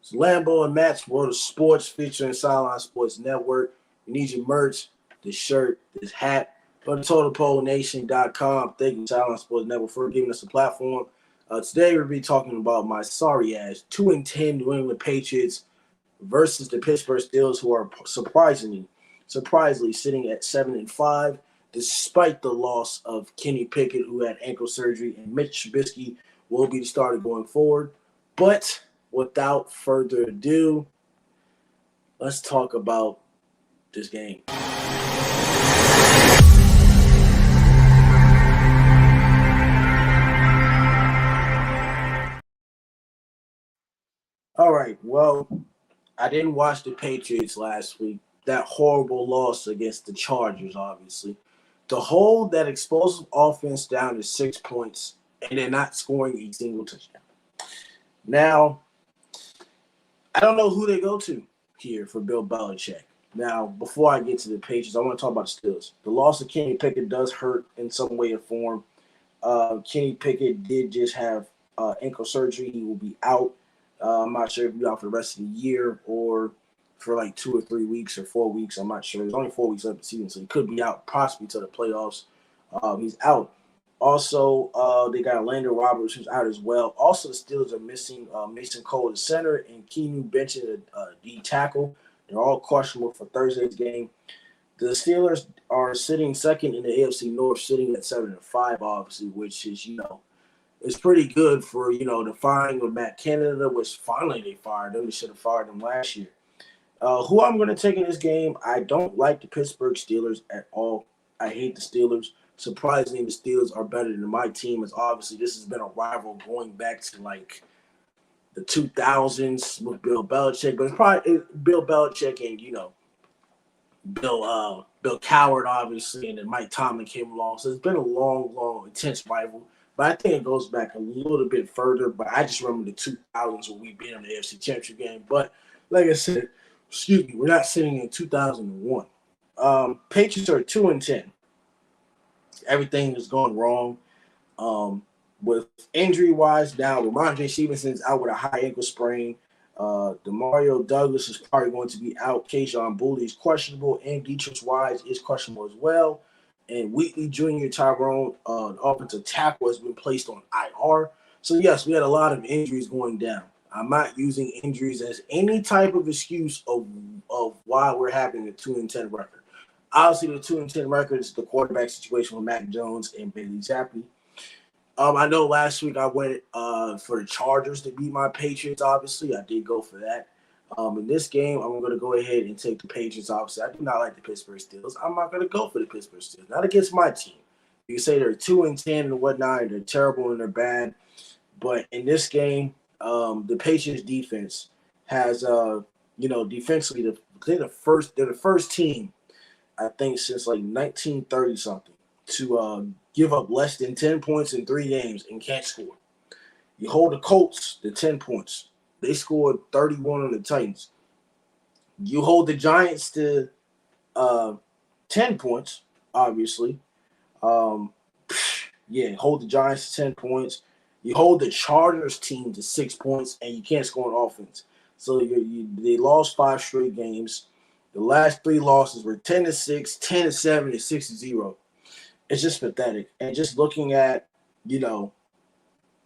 It's Lambo and Matt's World of Sports featuring Sideline Sports Network. You need your merch, this shirt, this hat. Go to TotalPoleNation.com. Thank you, Sideline Sports Network, for giving us a platform. Today, we'll be talking about my sorry ass 2-10 New England Patriots versus the Pittsburgh Steelers, who are surprisingly sitting at 7-5, despite the loss of Kenny Pickett, who had ankle surgery, and Mitch Trubisky will be the starter going forward. But without further ado, let's talk about this game. All right, well, I didn't watch the Patriots last week. That horrible loss against the Chargers, obviously. To hold that explosive offense down to 6 points and then not scoring a single touchdown. Now, I don't know who they go to here for Bill Belichick. Now, before I get to the Patriots, I want to talk about the Steelers. The loss of Kenny Pickett does hurt in some way or form. Kenny Pickett did just have ankle surgery. He will be out. I'm not sure if he'll be out for the rest of the year or for like 2 or 3 weeks or 4 weeks. I'm not sure. There's only 4 weeks left of the season, so he could be out possibly to the playoffs. He's out. Also, they got Orlando Roberts, who's out as well. Also, the Steelers are missing Mason Cole, the center, and Keanu Benson, the tackle. They're all questionable for Thursday's game. The Steelers are sitting second in the AFC North, sitting at 7-5, obviously, which is, it's pretty good for, the firing of Matt Canada, which finally they fired him. They should have fired him last year. Who I'm going to take in this game, I don't like the Pittsburgh Steelers at all. I hate the Steelers. Surprisingly, the Steelers are better than my team, as obviously this has been a rival going back to like the 2000s with Bill Belichick. But it's probably Bill Belichick and, Bill Coward, obviously, and then Mike Tomlin came along. So it's been a long, intense rival. But I think it goes back a little bit further. But I just remember the 2000s when we beat them in the AFC Championship game. But like I said, we're not sitting in 2001. Patriots are 2-10. Everything is going wrong. With injury-wise, now Ramondre Stevenson's out with a high ankle sprain. Demario Douglas is probably going to be out. Kayshon Boutte is questionable, and Dietrich Wise is questionable as well. And Wheatley Jr. Tyrone, offensive tackle, has been placed on IR. So, yes, we had a lot of injuries going down. I'm not using injuries as any type of excuse of why we're having a 2-10 record. Obviously, the 2-10 record is the quarterback situation with Mac Jones and Bailey Zappi. I know last week I went for the Chargers to beat my Patriots, obviously. I did go for that. In this game, I'm going to go ahead and take the Patriots, obviously. I do not like the Pittsburgh Steelers. I'm not going to go for the Pittsburgh Steelers. Not against my team. You can say they're 2-10 and whatnot, and they're terrible and they're bad. But in this game, the Patriots defense has, defensively, they're the first team, I think, since like 1930-something to give up less than 10 points in 3 games and can't score. You hold the Colts to 10 points. They scored 31 on the Titans. You hold the Giants to 10 points, obviously. Hold the Giants to 10 points. You hold the Chargers team to 6 points, and you can't score on offense. So they lost 5 straight games. The last 3 losses were 10-6, 10-7, and 6-0. It's just pathetic. And just looking at,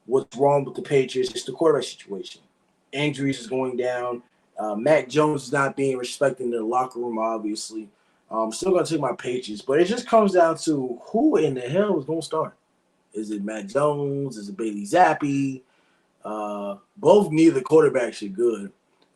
what's wrong with the Patriots, it's the quarterback situation. Injuries is going down. Mac Jones is not being respected in the locker room, obviously. I'm still going to take my Patriots. But it just comes down to who in the hell is going to start. Is it Mac Jones? Is it Bailey Zappi? Neither quarterbacks are good.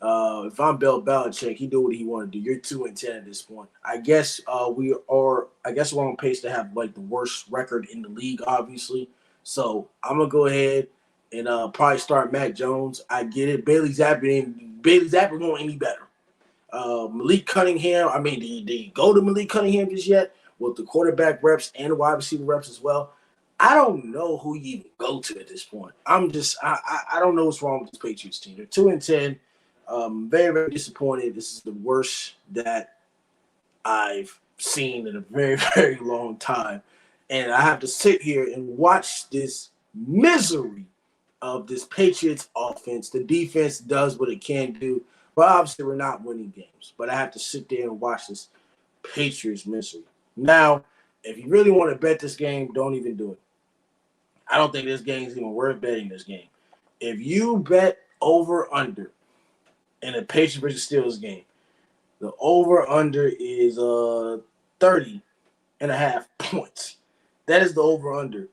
If I'm Bill Belichick, he do what he want to do. You're 2-10 at this point. I guess we're on pace to have like the worst record in the league, obviously. So I'm gonna go ahead and probably start Mac Jones. I get it. Bailey Zappi won't any better. Malik Cunningham. Did you go to Malik Cunningham just yet? With the quarterback reps and the wide receiver reps as well. I don't know who you even go to at this point. I don't know what's wrong with this Patriots team. They're 2-10. Very, very disappointed. This is the worst that I've seen in a very, very long time. And I have to sit here and watch this misery of this Patriots offense. The defense does what it can do, but obviously we're not winning games. But I have to sit there and watch this Patriots misery. Now, if you really want to bet this game, don't even do it. I don't think this game is even worth betting this game. If you bet over-under in a Patriots versus Steelers game, the over-under is 30 and a half points. That is the over-under.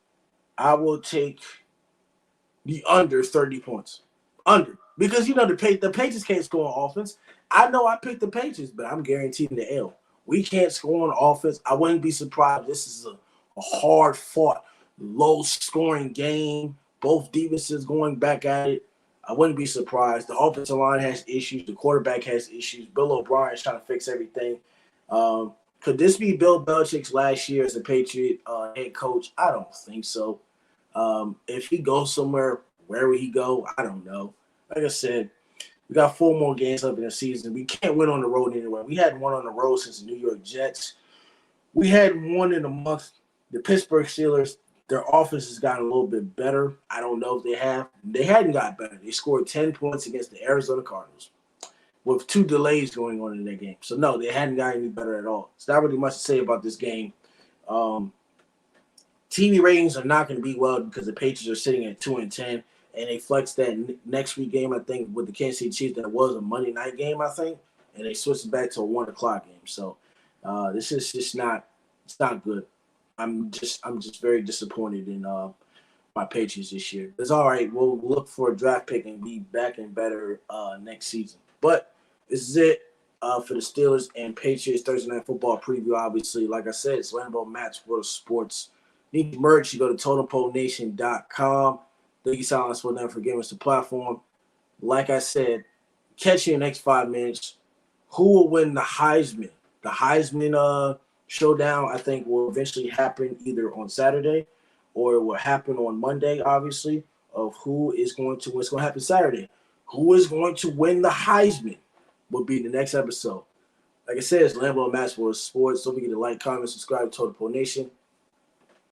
I will take the under 30 points. Under. Because, the Patriots can't score on offense. I know I picked the Patriots, but I'm guaranteeing the L. We can't score on offense. I wouldn't be surprised. This is a hard-fought, low-scoring game. Both defenses going back at it. I wouldn't be surprised. The offensive line has issues. The quarterback has issues. Bill O'Brien is trying to fix everything. Could this be Bill Belichick's last year as a Patriot head coach? I don't think so. If he goes somewhere, where would he go? I don't know. Like I said, we got 4 more games left in the season. We can't win on the road anyway. We hadn't won on the road since the New York Jets. We hadn't won in a month. The Pittsburgh Steelers, their offense has gotten a little bit better. I don't know if they have. They hadn't got better. They scored 10 points against the Arizona Cardinals with 2 delays going on in that game. So, no, they hadn't got any better at all. It's not really much to say about this game. TV ratings are not going to be well because the Patriots are sitting at 2-10, and they flexed that next week game, I think, with the Kansas City Chiefs. That was a Monday night game, I think, and they switched it back to a 1 o'clock game. So this is just not – it's not good. I'm just very disappointed in my Patriots this year. It's all right. We'll look for a draft pick and be back and better next season. But this is it for the Steelers and Patriots Thursday Night Football preview, obviously. Like I said, it's Lambo Match World Sports. Need merch, you go to TotemPoleNation.com. Thank you, Silence, for them for giving us the platform. Like I said, catch you in the next 5 minutes. Who will win the Heisman? The Heisman showdown, I think, will eventually happen either on Saturday or it will happen on Monday, obviously, of who is going to what's going to happen Saturday. Who is going to win the Heisman will be the next episode. Like I said, it's Lambo Match Sports. Don't forget to like, comment, subscribe to Total Pole Nation.